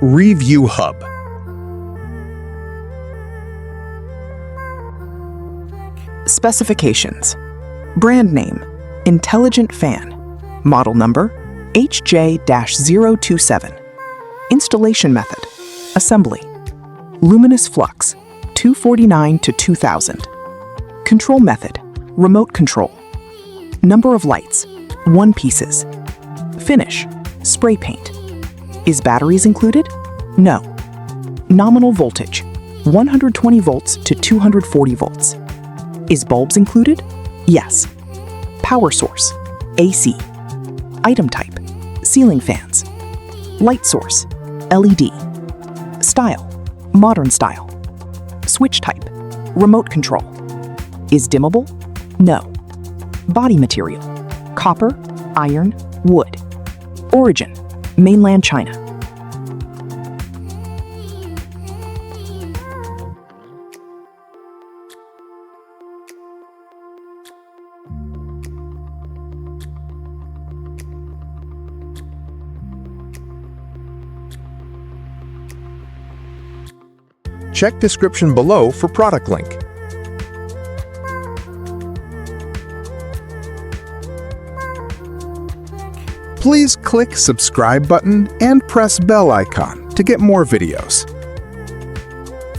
Review Hub. Specifications. Brand name, Intelligent Fan. Model number, HJ-027. Installation method, assembly. Luminous flux, 249 to 2000. Control method, remote control. Number of lights, 1 pieces. Finish, spray paint. Is batteries included? No. Nominal voltage, 120 volts to 240 volts. Is bulbs included? Yes. Power source, AC. Item type, ceiling fans. Light source, LED. Style, modern style. Switch type, remote control. Is dimmable? No. Body material, copper, iron, wood. Origin, mainland China. Check description below for product link. Please click subscribe button and press bell icon to get more videos.